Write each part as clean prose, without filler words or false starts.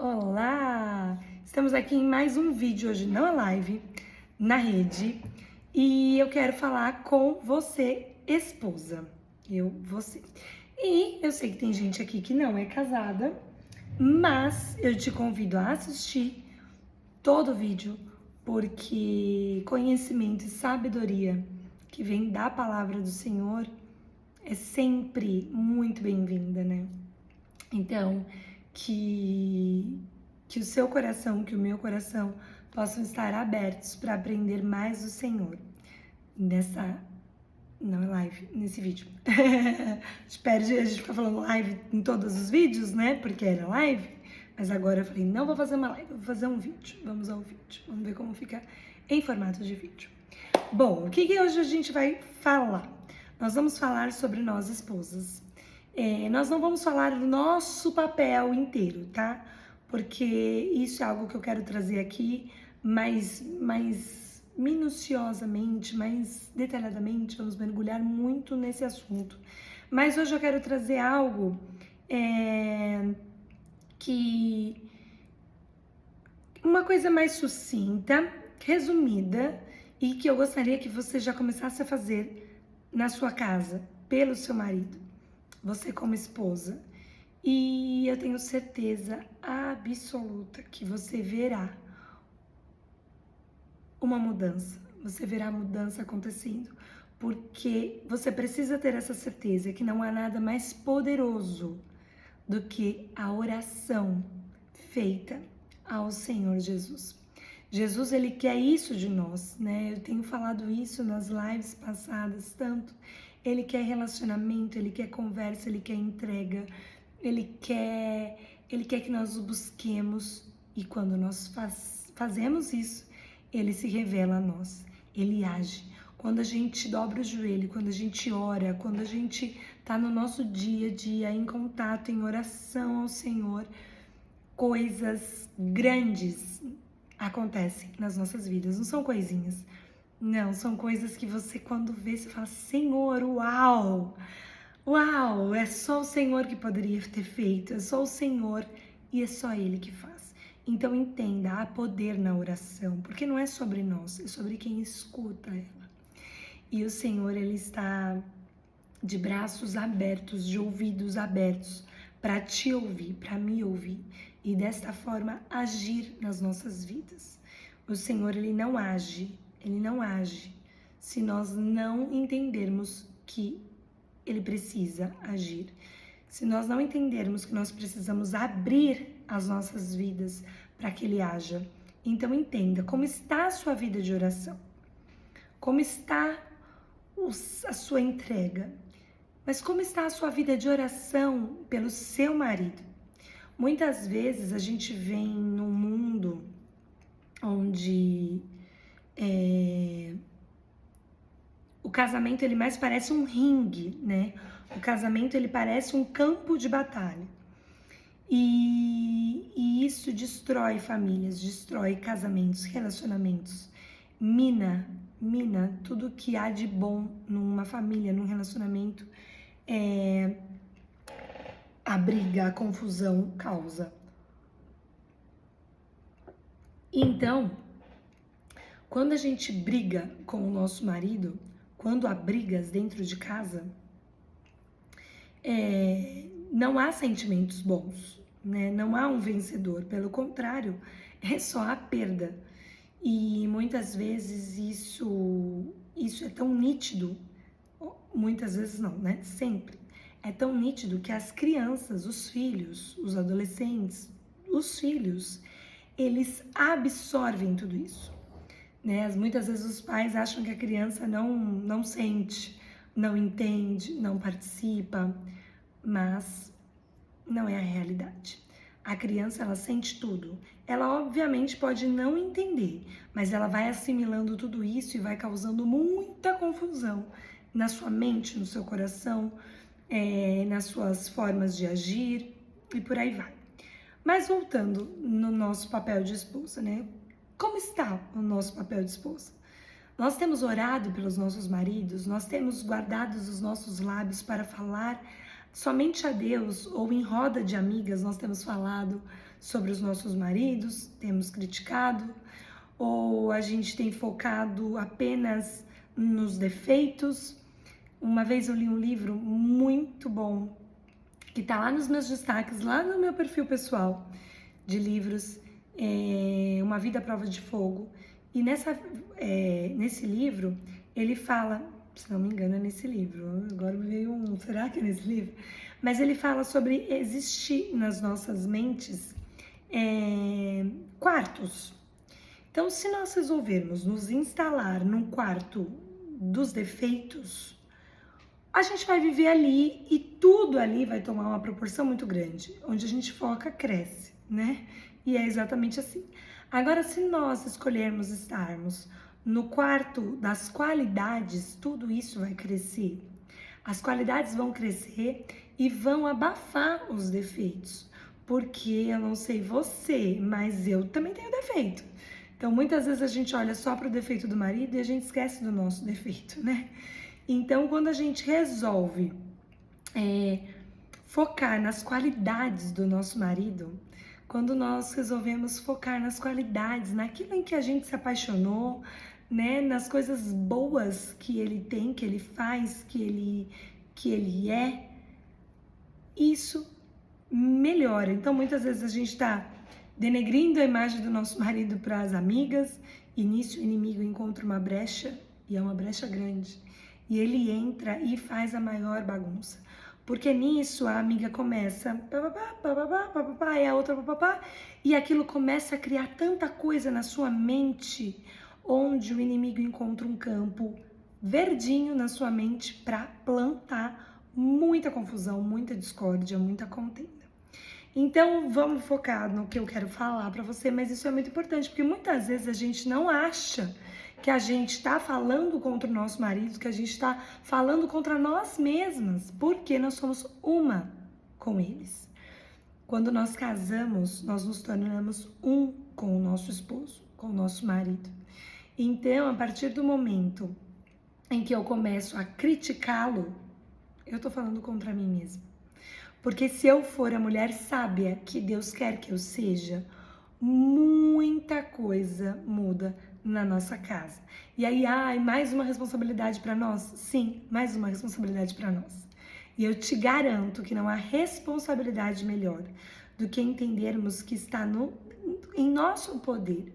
Olá! Estamos aqui em mais um vídeo hoje, não é live, na rede. E eu quero falar com você, esposa. Você. E eu sei que tem gente aqui que não é casada, mas eu te convido a assistir todo o vídeo, porque conhecimento e sabedoria que vem da palavra do Senhor é sempre muito bem-vinda, né? Então, que o seu coração, que o meu coração possam estar abertos para aprender mais do Senhor não é live, nesse vídeo. A gente fica falando live em todos os vídeos, né? Porque era live, mas agora eu falei, não vou fazer uma live, vou fazer um vídeo. Vamos ao vídeo, vamos ver como fica em formato de vídeo. Bom, o que hoje a gente vai falar? Nós vamos falar sobre nós esposas. Nós não vamos falar do nosso papel inteiro, tá? Porque isso é algo que eu quero trazer aqui mais minuciosamente, mais detalhadamente, vamos mergulhar muito nesse assunto. Mas hoje eu quero trazer algo uma coisa mais sucinta, resumida, e que eu gostaria que você já começasse a fazer na sua casa, pelo seu marido, você como esposa. E eu tenho certeza absoluta que você verá uma mudança, você verá a mudança acontecendo, porque você precisa ter essa certeza que não há nada mais poderoso do que a oração feita ao Senhor Jesus. Jesus, ele quer isso de nós, né? Eu tenho falado isso nas lives passadas tanto. Ele quer relacionamento, ele quer conversa, ele quer entrega, ele quer que nós o busquemos, e quando nós fazemos isso, ele se revela a nós, ele age. Quando a gente dobra o joelho, quando a gente ora, quando a gente tá no nosso dia a dia em contato, em oração ao Senhor, coisas grandes acontecem nas nossas vidas, não são coisinhas. Não, são coisas que você, quando vê, você fala, Senhor, uau! Uau, é só o Senhor que poderia ter feito, é só o Senhor e é só Ele que faz. Então entenda, há poder na oração, porque não é sobre nós, é sobre quem escuta ela. E o Senhor, Ele está de braços abertos, de ouvidos abertos, para te ouvir, para me ouvir, e desta forma agir nas nossas vidas. O Senhor, Ele não age se nós não entendermos que Ele precisa agir. Se nós não entendermos que nós precisamos abrir as nossas vidas para que Ele haja. Então entenda, como está a sua vida de oração? Como está a sua entrega? Mas como está a sua vida de oração pelo seu marido? Muitas vezes a gente vem num mundo onde o casamento ele mais parece um ringue, né? O casamento ele parece um campo de batalha. E isso destrói famílias, destrói casamentos, relacionamentos, mina tudo que há de bom numa família, num relacionamento. A briga, a confusão causa. Então, quando a gente briga com o nosso marido, quando há brigas dentro de casa, não há sentimentos bons, né? Não há um vencedor, pelo contrário, é só a perda. E muitas vezes isso é tão nítido, muitas vezes não, né? Sempre. É tão nítido que as crianças, os filhos, os adolescentes, os filhos, eles absorvem tudo isso, né? Muitas vezes os pais acham que a criança não sente, não entende, não participa, mas não é a realidade. A criança, ela sente tudo. Ela obviamente pode não entender, mas ela vai assimilando tudo isso e vai causando muita confusão na sua mente, no seu coração, nas suas formas de agir e por aí vai. Mas voltando no nosso papel de esposa, né? Como está o nosso papel de esposa? Nós temos orado pelos nossos maridos, nós temos guardado os nossos lábios para falar somente a Deus, ou em roda de amigas nós temos falado sobre os nossos maridos, temos criticado, ou a gente tem focado apenas nos defeitos. Uma vez eu li um livro muito bom, que tá lá nos meus destaques, lá no meu perfil pessoal de livros, Uma Vida à Prova de Fogo. E nesse livro, ele fala, se não me engano é nesse livro, agora me veio será que é nesse livro? Mas ele fala sobre existir nas nossas mentes quartos. Então, se nós resolvermos nos instalar num quarto dos defeitos, a gente vai viver ali e tudo ali vai tomar uma proporção muito grande. Onde a gente foca, cresce, né? E é exatamente assim. Agora, se nós escolhermos estarmos no quarto das qualidades, tudo isso vai crescer. As qualidades vão crescer e vão abafar os defeitos. Porque eu não sei você, mas eu também tenho defeito. Então, muitas vezes a gente olha só para o defeito do marido e a gente esquece do nosso defeito, né? Então, quando a gente resolve focar nas qualidades do nosso marido, quando nós resolvemos focar nas qualidades, naquilo em que a gente se apaixonou, né, nas coisas boas que ele tem, que ele faz, que ele é, isso melhora. Então, muitas vezes a gente está denegrindo a imagem do nosso marido para as amigas, e nisso o inimigo encontra uma brecha, e é uma brecha grande, e ele entra e faz a maior bagunça. Porque nisso a amiga começa papapá, e a outra papapá, e aquilo começa a criar tanta coisa na sua mente, onde o inimigo encontra um campo verdinho na sua mente para plantar muita confusão, muita discórdia, muita contenda. Então, vamos focar no que eu quero falar para você, mas isso é muito importante, porque muitas vezes a gente não acha que a gente está falando contra o nosso marido, que a gente está falando contra nós mesmas, porque nós somos uma com eles. Quando nós casamos, nós nos tornamos um com o nosso esposo, com o nosso marido. Então, a partir do momento em que eu começo a criticá-lo, eu estou falando contra mim mesma. Porque se eu for a mulher sábia que Deus quer que eu seja, muita coisa muda na nossa casa. E aí, mais uma responsabilidade para nós? Sim, mais uma responsabilidade para nós. E eu te garanto que não há responsabilidade melhor do que entendermos que está em nosso poder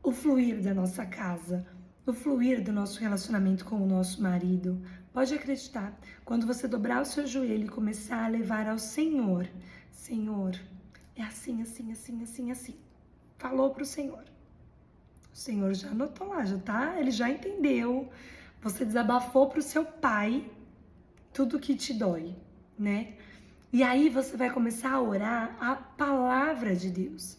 o fluir da nossa casa, o fluir do nosso relacionamento com o nosso marido. Pode acreditar, quando você dobrar o seu joelho e começar a levar ao Senhor, Senhor, é assim, assim, assim, assim, assim. Falou para o Senhor. O Senhor já anotou lá, ele já entendeu. Você desabafou para o seu pai tudo que te dói, né? E aí você vai começar a orar a palavra de Deus.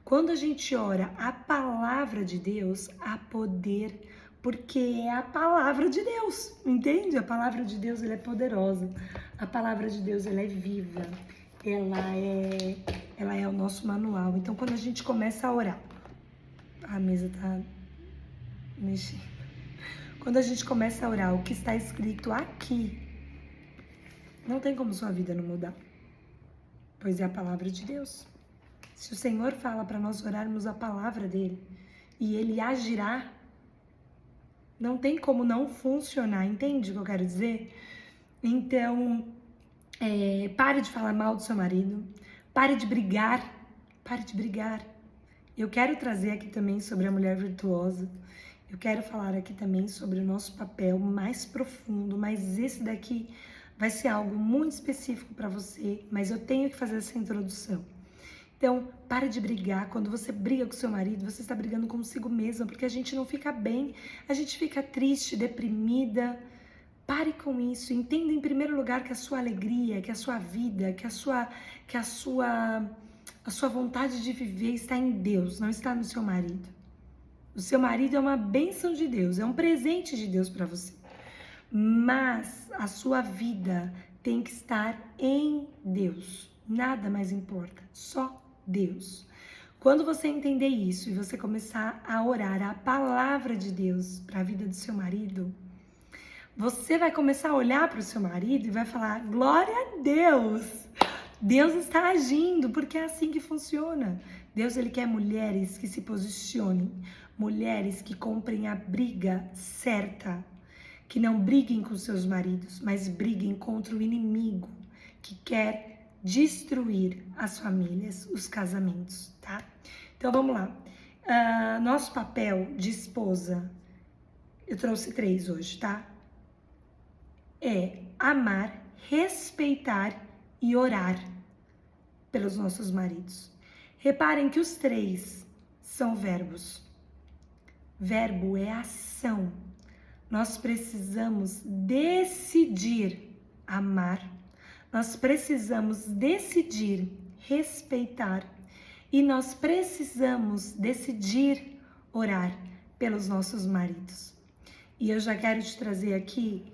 Quando a gente ora a palavra de Deus, há poder, porque é a palavra de Deus, entende? A palavra de Deus, ela é poderosa. A palavra de Deus, ela é viva. Ela é o nosso manual. Então, quando a gente começa a orar, a mesa tá mexendo. Quando a gente começa a orar o que está escrito aqui, não tem como sua vida não mudar, pois é a palavra de Deus. Se o Senhor fala para nós orarmos a palavra dele e ele agirá, não tem como não funcionar, entende o que eu quero dizer? Então, pare de falar mal do seu marido, pare de brigar. Eu quero trazer aqui também sobre a mulher virtuosa, eu quero falar aqui também sobre o nosso papel mais profundo, mas esse daqui vai ser algo muito específico para você, mas eu tenho que fazer essa introdução. Então, pare de brigar. Quando você briga com seu marido, você está brigando consigo mesma, porque a gente não fica bem, a gente fica triste, deprimida. Pare com isso. Entenda em primeiro lugar que a sua alegria, que a sua vida, que a sua vontade de viver está em Deus, não está no seu marido. O seu marido é uma bênção de Deus, é um presente de Deus para você. Mas a sua vida tem que estar em Deus. Nada mais importa, só Deus. Quando você entender isso e você começar a orar a palavra de Deus para a vida do seu marido, você vai começar a olhar para o seu marido e vai falar: glória a Deus, Deus está agindo, porque é assim que funciona. Deus, ele quer mulheres que se posicionem, mulheres que comprem a briga certa, que não briguem com seus maridos, mas briguem contra o inimigo que quer destruir as famílias, os casamentos, tá? Então vamos lá. Nosso papel de esposa, eu trouxe 3 hoje, tá? É amar, respeitar e orar pelos nossos maridos. Reparem que os 3 são verbos. Verbo é ação. Nós precisamos decidir amar, nós precisamos decidir respeitar e nós precisamos decidir orar pelos nossos maridos. E eu já quero te trazer aqui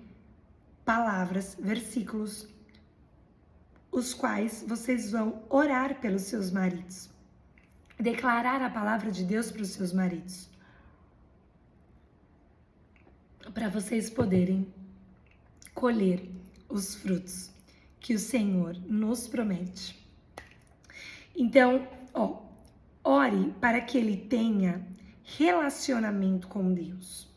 palavras, versículos, os quais vocês vão orar pelos seus maridos, declarar a palavra de Deus para os seus maridos, para vocês poderem colher os frutos que o Senhor nos promete. Então, ore para que ele tenha relacionamento com Deus.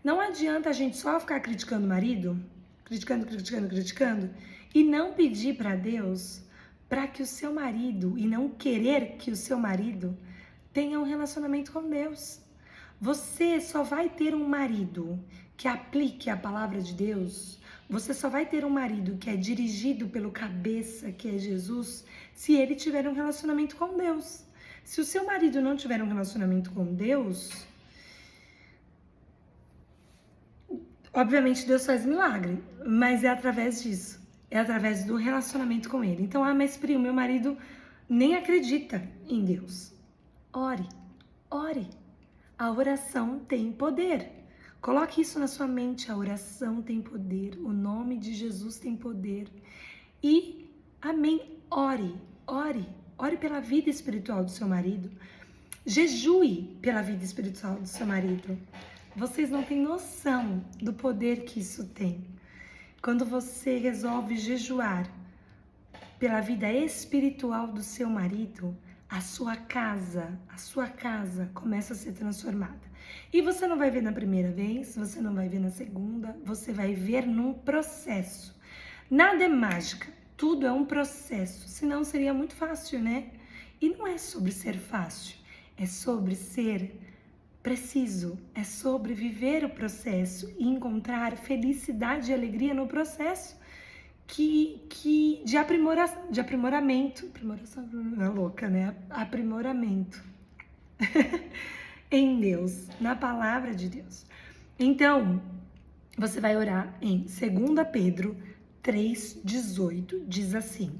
Não adianta a gente só ficar criticando o marido, criticando, e não pedir para Deus para que o seu marido, e não querer que o seu marido tenha um relacionamento com Deus. Você só vai ter um marido que aplique a palavra de Deus, você só vai ter um marido que é dirigido pelo cabeça, que é Jesus, se ele tiver um relacionamento com Deus. Se o seu marido não tiver um relacionamento com Deus, obviamente Deus faz milagre, mas é através disso, é através do relacionamento com ele. Então, mas Pri, o meu marido nem acredita em Deus. Ore. A oração tem poder. Coloque isso na sua mente, a oração tem poder, o nome de Jesus tem poder. E, amém, ore pela vida espiritual do seu marido, jejue pela vida espiritual do seu marido. Vocês não têm noção do poder que isso tem. Quando você resolve jejuar pela vida espiritual do seu marido, a sua casa começa a ser transformada. E você não vai ver na primeira vez, você não vai ver na segunda, você vai ver num processo. Nada é mágica, tudo é um processo, senão seria muito fácil, né? E não é sobre ser fácil, é sobre ser preciso, é sobre viver o processo e encontrar felicidade e alegria no processo de aprimoramento, é louca, né? Aprimoramento em Deus, na palavra de Deus. Então, você vai orar em 2 Pedro 3,18, diz assim: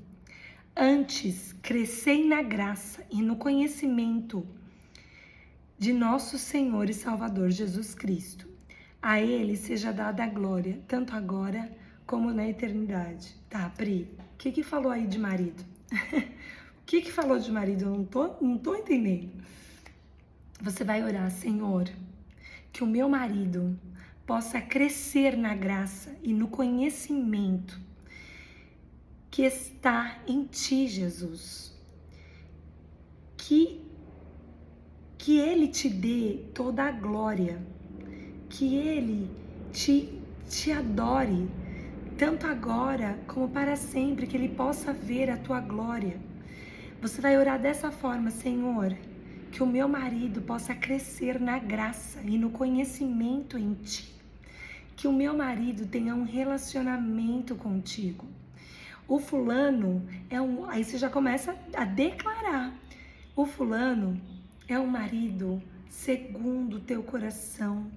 antes, crescei na graça e no conhecimento de nosso Senhor e Salvador Jesus Cristo. A Ele seja dada a glória, tanto agora como na eternidade. Tá, Pri, o que falou aí de marido? O que falou de marido? Eu não tô entendendo. Você vai orar, Senhor, que o meu marido possa crescer na graça e no conhecimento que está em Ti, Jesus. Que Ele te dê toda a glória, que Ele te adore, tanto agora como para sempre, que Ele possa ver a Tua glória. Você vai orar dessa forma, Senhor, que o meu marido possa crescer na graça e no conhecimento em Ti, que o meu marido tenha um relacionamento contigo. O fulano aí você já começa a declarar, o fulano é um marido segundo o teu coração.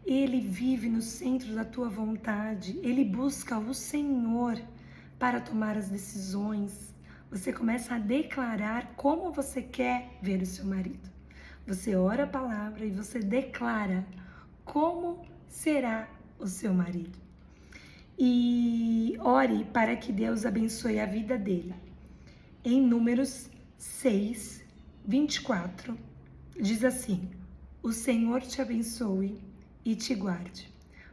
Ele vive no centro da tua vontade. Ele busca o Senhor para tomar as decisões. Você começa a declarar como você quer ver o seu marido. Você ora a palavra e você declara como será o seu marido. E ore para que Deus abençoe a vida dele. Em Números 6, 24, diz assim: o Senhor te abençoe e te guarde.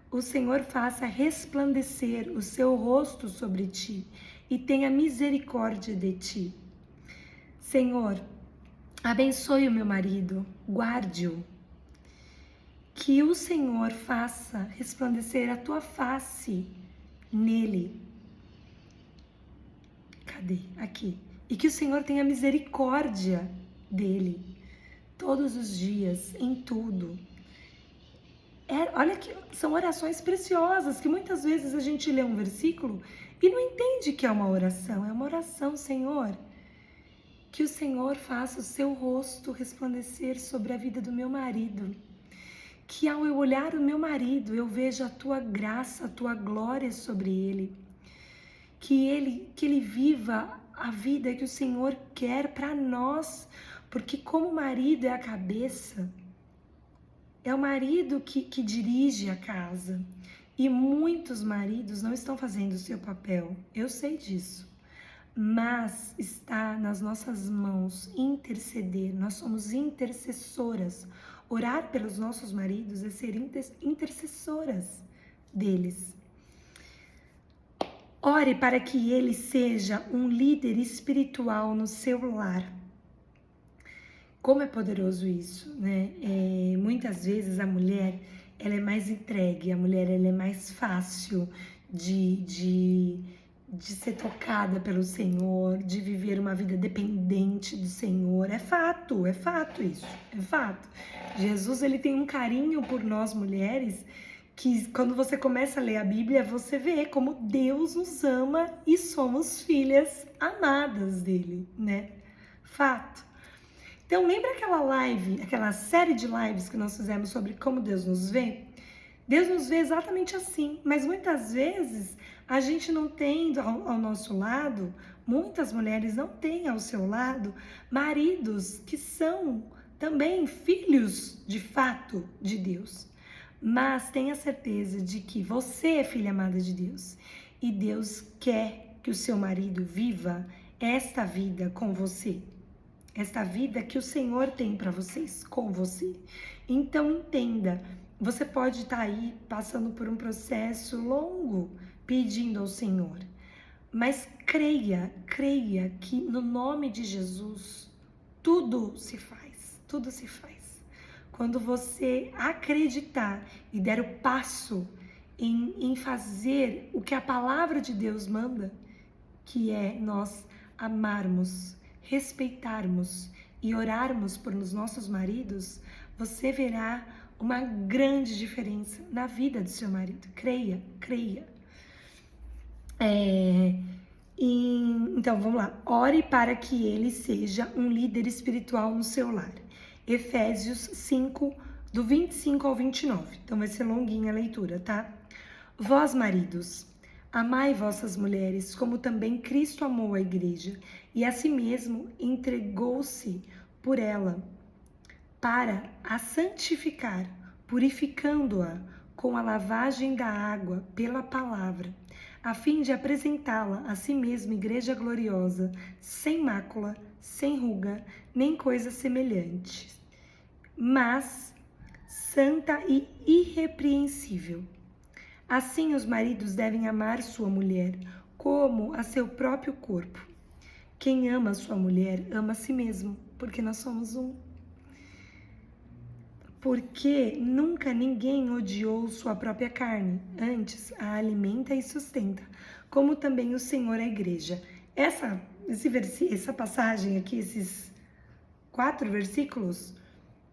O Senhor faça resplandecer o seu rosto sobre ti e tenha misericórdia de ti. Senhor, abençoe o meu marido, guarde-o. Que o Senhor faça resplandecer a tua face nele. Cadê? Aqui. E que o Senhor tenha misericórdia dele todos os dias, em tudo. Olha que são orações preciosas, que muitas vezes a gente lê um versículo e não entende que é uma oração. É uma oração, Senhor. Que o Senhor faça o seu rosto resplandecer sobre a vida do meu marido. Que ao eu olhar o meu marido, eu veja a tua graça, a tua glória sobre ele. Que ele viva a vida que o Senhor quer para nós, porque como marido é a cabeça, é o marido que dirige a casa. E muitos maridos não estão fazendo o seu papel, eu sei disso. Mas está nas nossas mãos interceder, nós somos intercessoras. Orar pelos nossos maridos é ser intercessoras deles. Ore para que ele seja um líder espiritual no seu lar. Como é poderoso isso, né? Muitas vezes a mulher, ela é mais entregue, a mulher ela é mais fácil de ser tocada pelo Senhor, de viver uma vida dependente do Senhor. É fato isso, é fato. Jesus, ele tem um carinho por nós mulheres, que quando você começa a ler a Bíblia, você vê como Deus nos ama e somos filhas amadas dele, né? Fato. Então, lembra aquela série de lives que nós fizemos sobre como Deus nos vê? Deus nos vê exatamente assim, mas muitas vezes a gente não tem ao nosso lado, muitas mulheres não têm ao seu lado maridos que são também filhos de fato de Deus. Mas tenha certeza de que você é filha amada de Deus e Deus quer que o seu marido viva esta vida com você. Esta vida que o Senhor tem para vocês, com você. Então entenda, você pode estar aí passando por um processo longo, pedindo ao Senhor. Mas creia que no nome de Jesus, tudo se faz, tudo se faz. Quando você acreditar e der o passo em fazer o que a palavra de Deus manda, que é nós amarmos, respeitarmos e orarmos por os nossos maridos, você verá uma grande diferença na vida do seu marido. Creia. Então, vamos lá. Ore para que ele seja um líder espiritual no seu lar. Efésios 5, do 25 ao 29. Então, vai ser longuinha a leitura, tá? Vós, maridos, amai vossas mulheres, como também Cristo amou a igreja, e a si mesmo entregou-se por ela, para a santificar, purificando-a com a lavagem da água pela palavra, a fim de apresentá-la a si mesma igreja gloriosa, sem mácula, sem ruga, nem coisa semelhante, mas santa e irrepreensível. Assim, os maridos devem amar sua mulher como a seu próprio corpo. Quem ama sua mulher ama a si mesmo, porque nós somos um. Porque nunca ninguém odiou sua própria carne, antes a alimenta e sustenta, como também o Senhor a igreja. Essa passagem aqui, esses 4 versículos,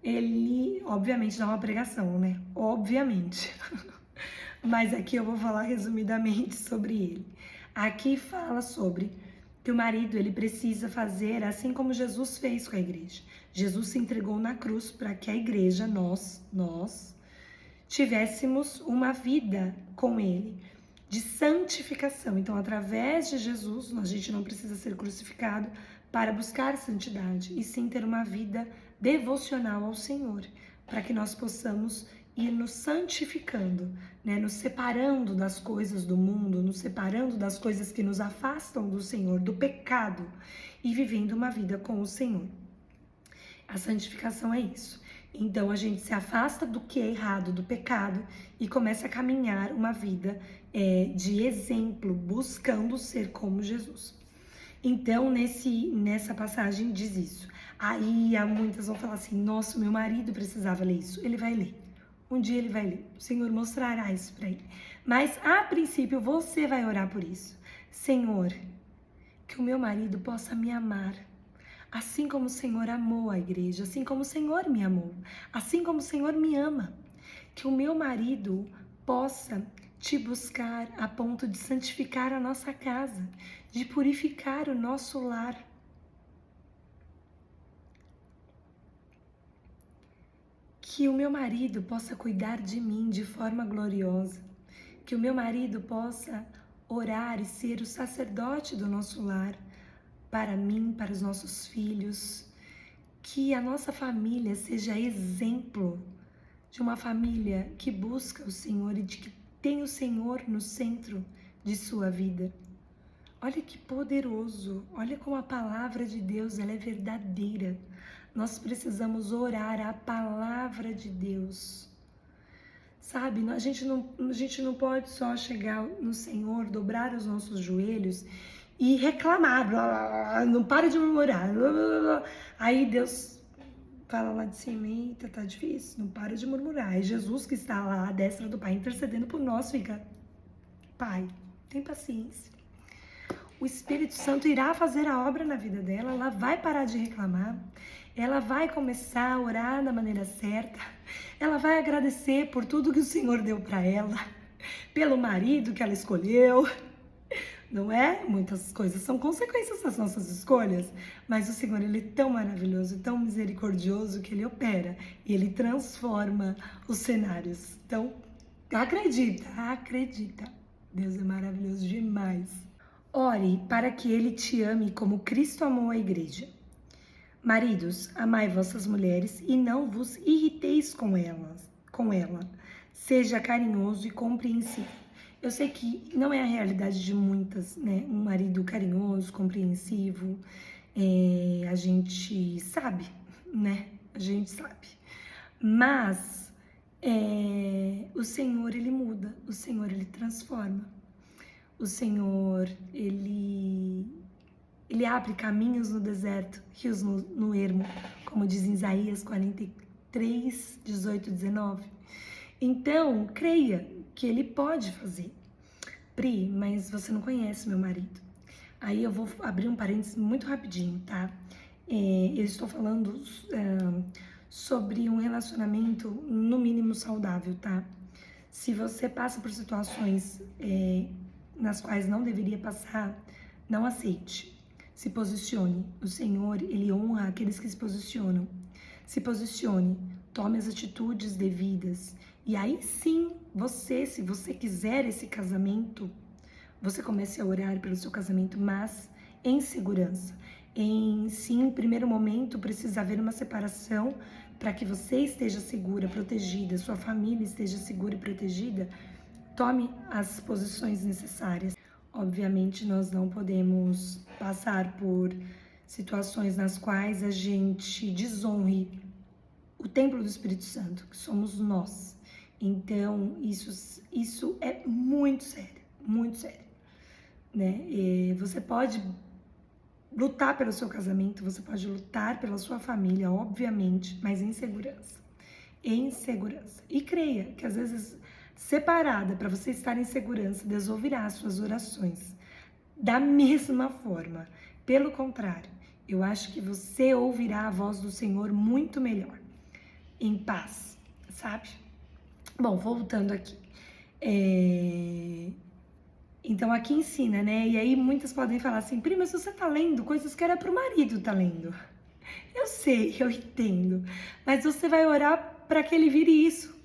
ele obviamente dá uma pregação, né? Obviamente. Mas aqui eu vou falar resumidamente sobre ele. Aqui fala sobre que o marido ele precisa fazer assim como Jesus fez com a igreja. Jesus se entregou na cruz para que a igreja, nós tivéssemos uma vida com ele de santificação. Então, através de Jesus, a gente não precisa ser crucificado para buscar santidade, e sim ter uma vida devocional ao Senhor, para que nós possamos ir nos santificando, né? Nos separando das coisas do mundo, nos separando das coisas que nos afastam do Senhor, do pecado, e vivendo uma vida com o Senhor. A santificação é isso. Então a gente se afasta do que é errado, do pecado, e começa a caminhar uma vida de exemplo, buscando ser como Jesus. Então nessa passagem diz isso. Aí muitas vão falar assim: nossa, meu marido precisava ler isso. Ele vai ler. Um dia ele vai ler. O Senhor mostrará isso para ele. Mas a princípio você vai orar por isso. Senhor, que o meu marido possa me amar. Assim como o Senhor amou a igreja, assim como o Senhor me amou, assim como o Senhor me ama. Que o meu marido possa te buscar a ponto de santificar a nossa casa, de purificar o nosso lar. Que o meu marido possa cuidar de mim de forma gloriosa. Que o meu marido possa orar e ser o sacerdote do nosso lar, para mim, para os nossos filhos. Que a nossa família seja exemplo de uma família que busca o Senhor e de que tem o Senhor no centro de sua vida. Olha que poderoso, olha como a palavra de Deus ela é verdadeira. Nós precisamos orar a palavra de Deus. Sabe, a gente não pode só chegar no Senhor, dobrar os nossos joelhos e reclamar, blá, blá, blá, não para de murmurar. Blá, blá, blá. Aí Deus fala lá de cima: eita, tá difícil, não para de murmurar. Aí Jesus, que está lá à destra do Pai intercedendo por nós, fica: Pai, tem paciência. O Espírito Santo irá fazer a obra na vida dela, ela vai parar de reclamar, ela vai começar a orar da maneira certa, ela vai agradecer por tudo que o Senhor deu para ela, pelo marido que ela escolheu, não é? Muitas coisas são consequências das nossas escolhas, mas o Senhor, ele é tão maravilhoso, tão misericordioso que ele opera e ele transforma os cenários. Então, acredita, Deus é maravilhoso demais. Ore para que ele te ame como Cristo amou a igreja. Maridos, amai vossas mulheres e não vos irriteis com ela. Seja carinhoso e compreensivo. Eu sei que não é a realidade de muitas, né? Um marido carinhoso, compreensivo, a gente sabe, né? A gente sabe. Mas o Senhor, ele muda, o Senhor, ele transforma. O Senhor, ele abre caminhos no deserto, rios no ermo, como diz em Isaías 43, 18, 19. Então, creia que ele pode fazer. Pri, mas você não conhece meu marido. Aí eu vou abrir um parênteses muito rapidinho, tá? Eu estou falando sobre um relacionamento no mínimo saudável, tá? Se você passa por situações nas quais não deveria passar, não aceite. Se posicione. O Senhor, ele honra aqueles que se posicionam. Se posicione, tome as atitudes devidas. E aí sim, se você quiser esse casamento, você comece a orar pelo seu casamento, mas em segurança. Em primeiro momento, precisa haver uma separação para que você esteja segura, protegida, sua família esteja segura e protegida. Tome as posições necessárias. Obviamente, nós não podemos passar por situações nas quais a gente desonre o templo do Espírito Santo, que somos nós. Então, isso é muito sério, né? Você pode lutar pelo seu casamento, você pode lutar pela sua família, obviamente, mas em segurança. E creia que às vezes separada, para você estar em segurança, Deus ouvirá as suas orações da mesma forma. Pelo contrário, eu acho que você ouvirá a voz do Senhor muito melhor, em paz, sabe? Bom, voltando aqui. Então aqui ensina, né? E aí muitas podem falar assim: prima, mas você tá lendo coisas que era pro marido tá lendo. Eu sei, eu entendo, mas você vai orar para que ele vire isso.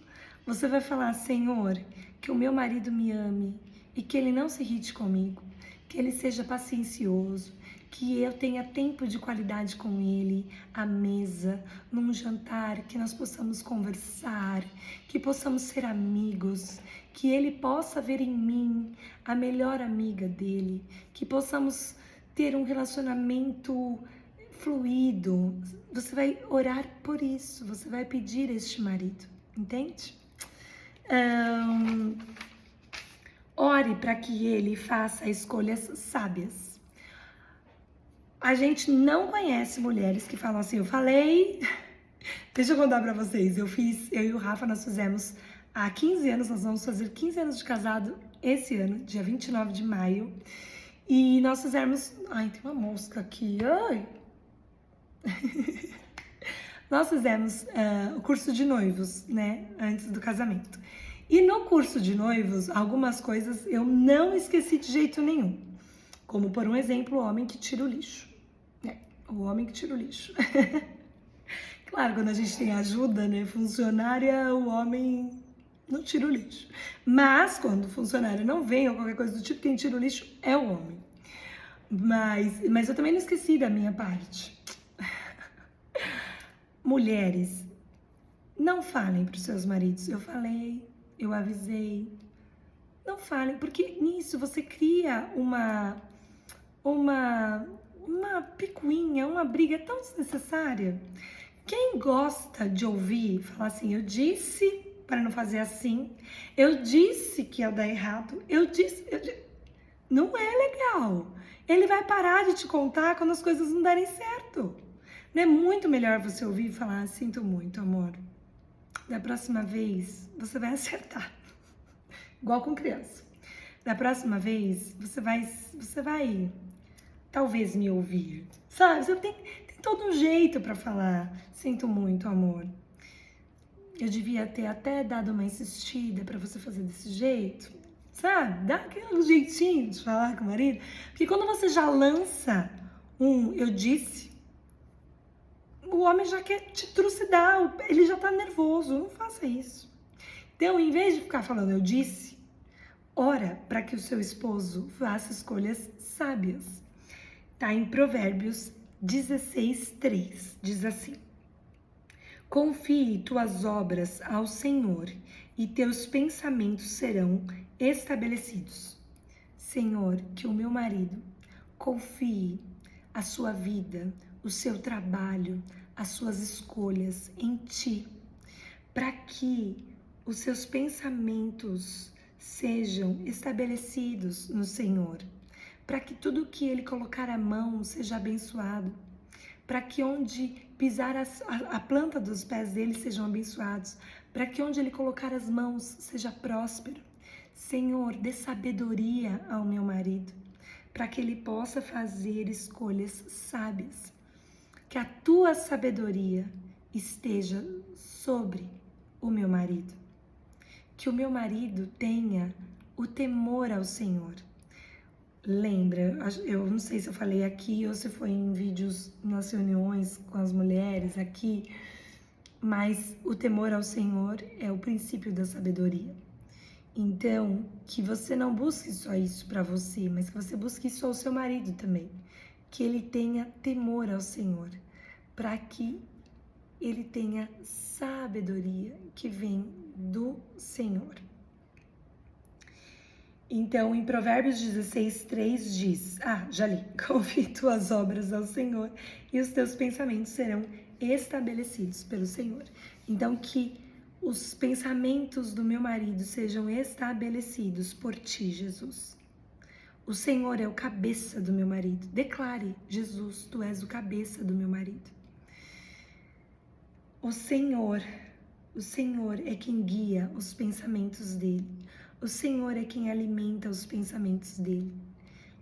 Você vai falar: Senhor, que o meu marido me ame e que ele não se irrite comigo, que ele seja paciencioso, que eu tenha tempo de qualidade com ele, à mesa, num jantar, que nós possamos conversar, que possamos ser amigos, que ele possa ver em mim a melhor amiga dele, que possamos ter um relacionamento fluido, você vai orar por isso, você vai pedir este marido, entende? Ore para que ele faça escolhas sábias. A gente não conhece mulheres que falam assim, eu falei... Deixa eu contar pra vocês, eu e o Rafa, nós fizemos há 15 anos, nós vamos fazer 15 anos de casado esse ano, dia 29 de maio. E nós fizemos... Ai, tem uma mosca aqui, ai! Nós fizemos o curso de noivos, né, antes do casamento. E no curso de noivos, algumas coisas eu não esqueci de jeito nenhum. Como, por um exemplo, o homem que tira o lixo. O homem que tira o lixo. Claro, quando a gente tem ajuda, né, funcionária, o homem não tira o lixo. Mas, quando o funcionário não vem ou qualquer coisa do tipo, quem tira o lixo é o homem. Mas eu também não esqueci da minha parte. Mulheres, não falem para os seus maridos. Eu falei, eu avisei. Não falem, porque nisso você cria uma picuinha, uma briga tão desnecessária. Quem gosta de ouvir, falar assim, eu disse para não fazer assim, eu disse que ia dar errado, eu disse... Não é legal. Ele vai parar de te contar quando as coisas não derem certo. Não é muito melhor você ouvir e falar, sinto muito, amor. Da próxima vez, você vai acertar. Igual com criança. Da próxima vez, você vai talvez me ouvir. Sabe? Você tem todo um jeito pra falar, sinto muito, amor. Eu devia ter até dado uma insistida pra você fazer desse jeito. Sabe? Dá aquele jeitinho de falar com o marido. Porque quando você já lança eu disse, o homem já quer te trucidar, ele já tá nervoso. Não faça isso. Então, em vez de ficar falando eu disse, ora para que o seu esposo faça escolhas sábias. Tá em Provérbios 16:3, diz assim: confie tuas obras ao Senhor e teus pensamentos serão estabelecidos. Senhor, que o meu marido confie a sua vida, o seu trabalho, as suas escolhas em ti, para que os seus pensamentos sejam estabelecidos no Senhor, para que tudo que ele colocar a mão seja abençoado, para que onde pisar a planta dos pés dele sejam abençoados, para que onde ele colocar as mãos seja próspero. Senhor, dê sabedoria ao meu marido, para que ele possa fazer escolhas sábias. Que a tua sabedoria esteja sobre o meu marido. Que o meu marido tenha o temor ao Senhor. Lembra, eu não sei se eu falei aqui ou se foi em vídeos nas reuniões com as mulheres aqui, mas o temor ao Senhor é o princípio da sabedoria. Então, que você não busque só isso para você, mas que você busque isso ao seu marido também. Que ele tenha temor ao Senhor, para que ele tenha sabedoria que vem do Senhor. Então, em Provérbios 16:3 diz, já li, confie tuas obras ao Senhor e os teus pensamentos serão estabelecidos pelo Senhor. Então, que os pensamentos do meu marido sejam estabelecidos por ti, Jesus. O Senhor é o cabeça do meu marido. Declare, Jesus, tu és o cabeça do meu marido. O Senhor é quem guia os pensamentos dele. O Senhor é quem alimenta os pensamentos dele.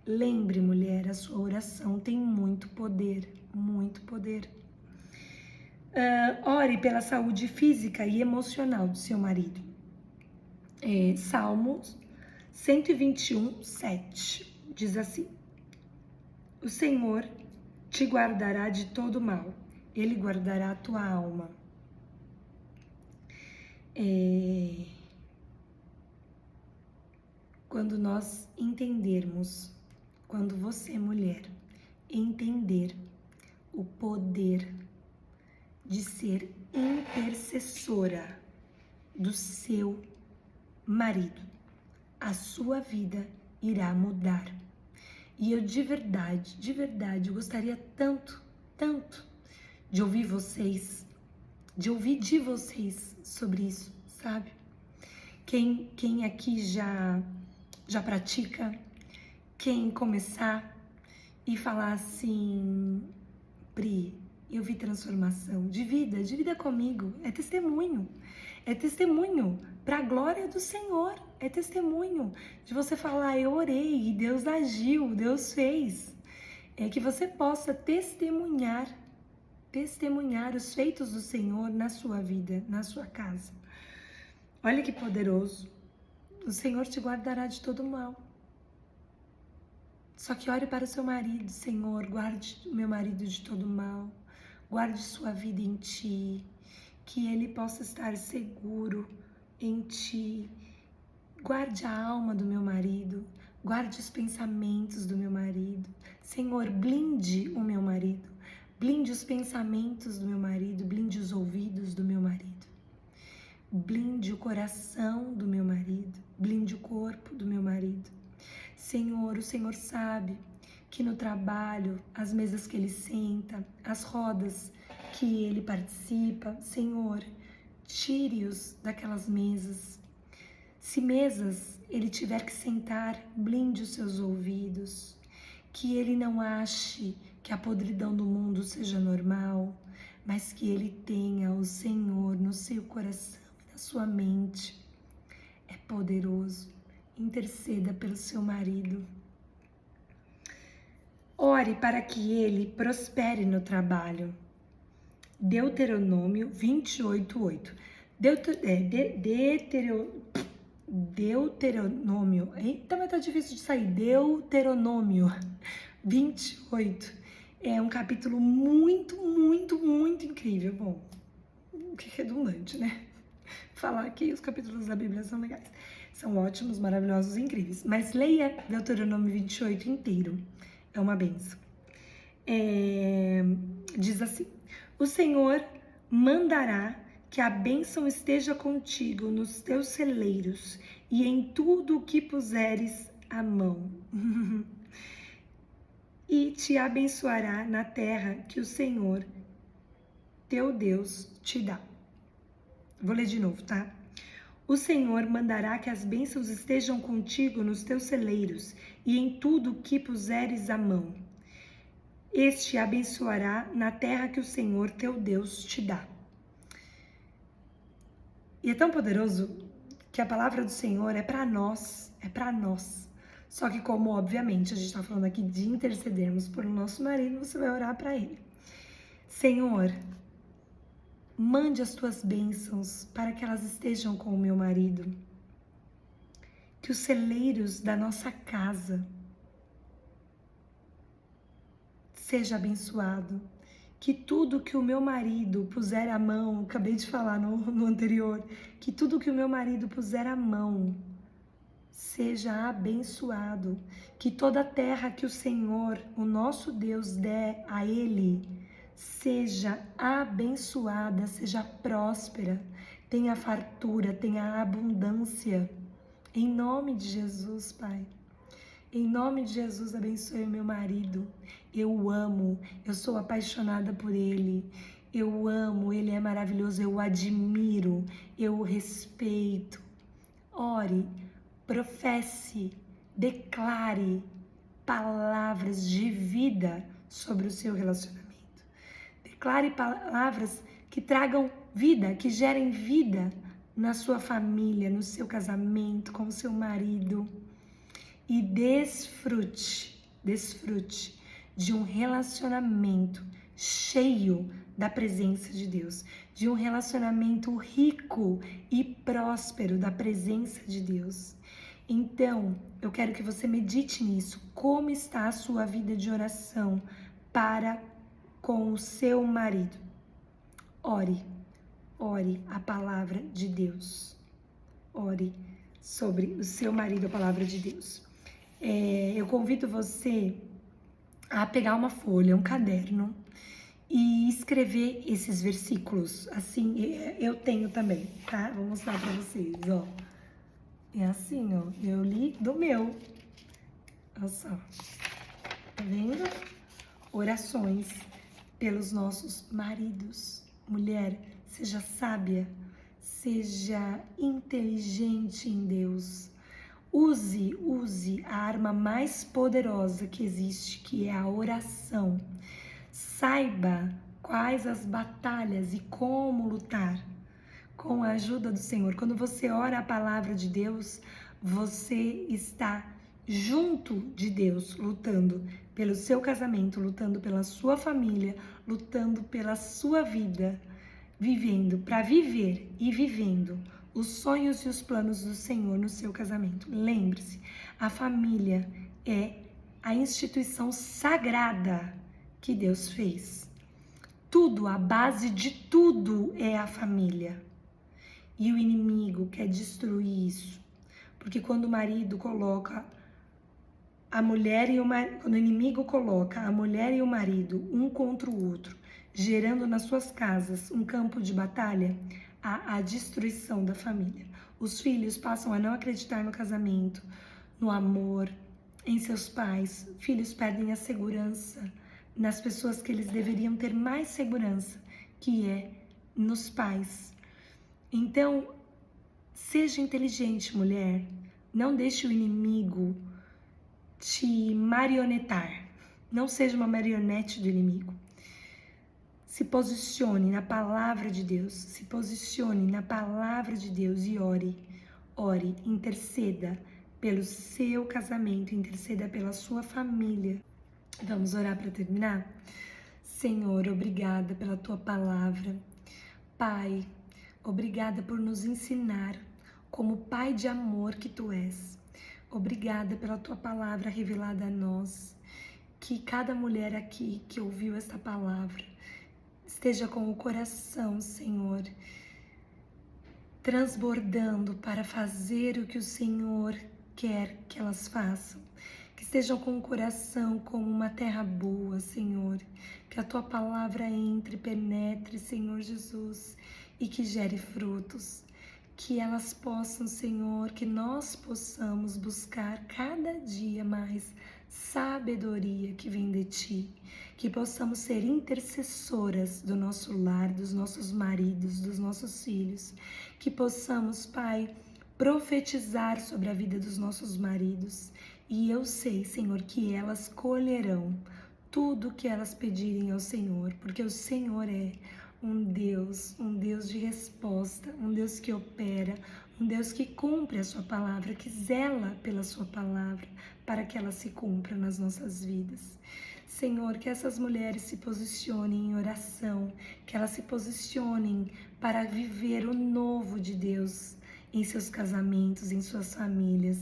Lembre, mulher, a sua oração tem muito poder, muito poder. Ore pela saúde física e emocional do seu marido. Salmos 121:7 diz assim: o Senhor te guardará de todo mal, Ele guardará a tua alma. Quando nós entendermos, quando você, mulher, entender o poder de ser intercessora do seu marido, a sua vida irá mudar. E eu de verdade, eu gostaria tanto tanto de ouvir vocês, de ouvir de vocês sobre isso, sabe? Quem aqui já pratica, quem começar e falar assim, Pri, eu vi transformação de vida comigo, é testemunho para a glória do Senhor, é testemunho de você falar, eu orei e Deus agiu, Deus fez, é que você possa testemunhar os feitos do Senhor na sua vida, na sua casa. Olha que poderoso, o Senhor te guardará de todo mal. Só que ore para o seu marido, Senhor, guarde o meu marido de todo mal, guarde sua vida em ti, que ele possa estar seguro em ti. Guarde a alma do meu marido, guarde os pensamentos do meu marido. Senhor, blinde o meu marido, blinde os pensamentos do meu marido, blinde os ouvidos do meu marido. Blinde o coração do meu marido, blinde o corpo do meu marido. Senhor, o Senhor sabe que no trabalho, as mesas que ele senta, as rodas que ele participa, Senhor, tire-os daquelas mesas. Se mesas ele tiver que sentar, blinde os seus ouvidos, que ele não ache que a podridão do mundo seja normal, mas que ele tenha o Senhor no seu coração e na sua mente. É poderoso. Interceda pelo seu marido. Ore para que ele prospere no trabalho. Deuteronômio 28:8. Deuteronômio. Eita, mas tá difícil de sair. Deuteronômio 28. É um capítulo muito incrível. Bom, que redundante, né? Falar que os capítulos da Bíblia são legais. São ótimos, maravilhosos, incríveis. Mas leia Deuteronômio 28 inteiro. É uma bênção. Diz assim: o Senhor mandará que a bênção esteja contigo nos teus celeiros e em tudo o que puseres a mão. E te abençoará na terra que o Senhor, teu Deus, te dá. Vou ler de novo, tá? O Senhor mandará que as bênçãos estejam contigo nos teus celeiros e em tudo o que puseres a mão. Este abençoará na terra que o Senhor, teu Deus, te dá. E é tão poderoso que a palavra do Senhor é para nós, Só que como, obviamente, a gente está falando aqui de intercedermos por o nosso marido, você vai orar para ele. Senhor, mande as tuas bênçãos para que elas estejam com o meu marido. Que os celeiros da nossa casa seja abençoado. Que tudo que o meu marido puser a mão, acabei de falar no anterior, que tudo que o meu marido puser a mão seja abençoado. Que toda a terra que o Senhor, o nosso Deus, der a ele, seja abençoada, seja próspera, tenha fartura, tenha abundância. Em nome de Jesus, Pai. Em nome de Jesus, abençoe o meu marido. Eu o amo, eu sou apaixonada por ele. Eu amo, ele é maravilhoso, eu o admiro, eu o respeito. Ore, professe, declare palavras de vida sobre o seu relacionamento. Declare palavras que tragam vida, que gerem vida na sua família, no seu casamento, com o seu marido. E desfrute de um relacionamento cheio da presença de Deus, de um relacionamento rico e próspero da presença de Deus. Então, eu quero que você medite nisso. Como está a sua vida de oração para com o seu marido? Ore a palavra de Deus. Ore sobre o seu marido, a palavra de Deus. Eu convido você a pegar uma folha, um caderno e escrever esses versículos. Assim, eu tenho também, tá? Vou mostrar pra vocês, ó. É assim, ó. Eu li do meu. Olha só. Tá vendo? Orações. pelos nossos maridos. Mulher, seja sábia, seja inteligente em Deus. Use a arma mais poderosa que existe, que é a oração. Saiba quais as batalhas e como lutar com a ajuda do Senhor. Quando você ora a palavra de Deus, você está junto de Deus, lutando pelo seu casamento, lutando pela sua família, lutando pela sua vida, vivendo para viver e vivendo os sonhos e os planos do Senhor no seu casamento. Lembre-se, a família é a instituição sagrada que Deus fez. Tudo, a base de tudo é a família. E o inimigo quer destruir isso. Porque quando o marido coloca quando o inimigo coloca a mulher e o marido um contra o outro, gerando nas suas casas um campo de batalha, há a destruição da família. Os filhos passam a não acreditar no casamento, no amor, em seus pais. Filhos perdem a segurança nas pessoas que eles deveriam ter mais segurança, que é nos pais. Então, seja inteligente, mulher. Não deixe o inimigo te marionetar. Não seja uma marionete do inimigo. Se posicione na palavra de Deus. Se posicione na palavra de Deus e ore. Ore, interceda pelo seu casamento, interceda pela sua família. Vamos orar para terminar? Senhor, obrigada pela tua palavra. Pai, obrigada por nos ensinar como Pai de amor que tu és. Obrigada pela tua palavra revelada a nós. Que cada mulher aqui que ouviu esta palavra esteja com o coração, Senhor, transbordando para fazer o que o Senhor quer que elas façam. Que estejam com o coração como uma terra boa, Senhor. Que a tua palavra entre, penetre, Senhor Jesus, e que gere frutos. Que elas possam, Senhor, que nós possamos buscar cada dia mais sabedoria que vem de Ti. Que possamos ser intercessoras do nosso lar, dos nossos maridos, dos nossos filhos. Que possamos, Pai, profetizar sobre a vida dos nossos maridos. E eu sei, Senhor, que elas colherão tudo o que elas pedirem ao Senhor, porque o Senhor é um Deus de resposta, um Deus que opera, um Deus que cumpre a sua palavra, que zela pela sua palavra, para que ela se cumpra nas nossas vidas. Senhor, que essas mulheres se posicionem em oração, que elas se posicionem para viver o novo de Deus em seus casamentos, em suas famílias.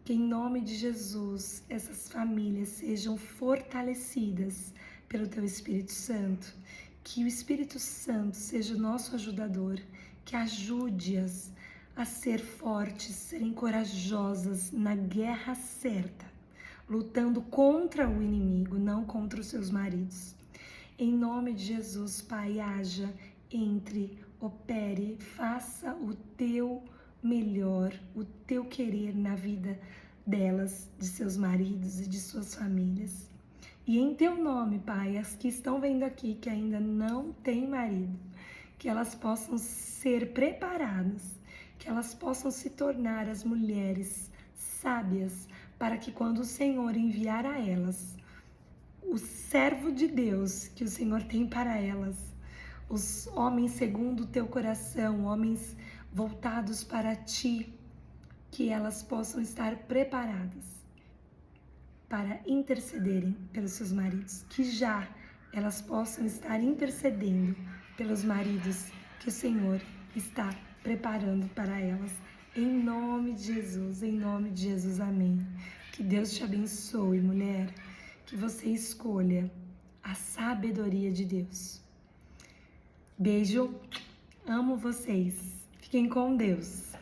Que em nome de Jesus, essas famílias sejam fortalecidas pelo Teu Espírito Santo. Que o Espírito Santo seja o nosso ajudador, que ajude-as a ser fortes, serem corajosas na guerra certa, lutando contra o inimigo, não contra os seus maridos. Em nome de Jesus, Pai, haja, entre, opere, faça o Teu melhor, o Teu querer na vida delas, de seus maridos e de suas famílias. E em Teu nome, Pai, as que estão vendo aqui que ainda não têm marido, que elas possam ser preparadas, que elas possam se tornar as mulheres sábias, para que quando o Senhor enviar a elas o servo de Deus que o Senhor tem para elas, os homens segundo o Teu coração, homens voltados para Ti, que elas possam estar preparadas para intercederem pelos seus maridos, que já elas possam estar intercedendo pelos maridos que o Senhor está preparando para elas. Em nome de Jesus, amém. Que Deus te abençoe, mulher, que você escolha a sabedoria de Deus. Beijo, amo vocês, fiquem com Deus.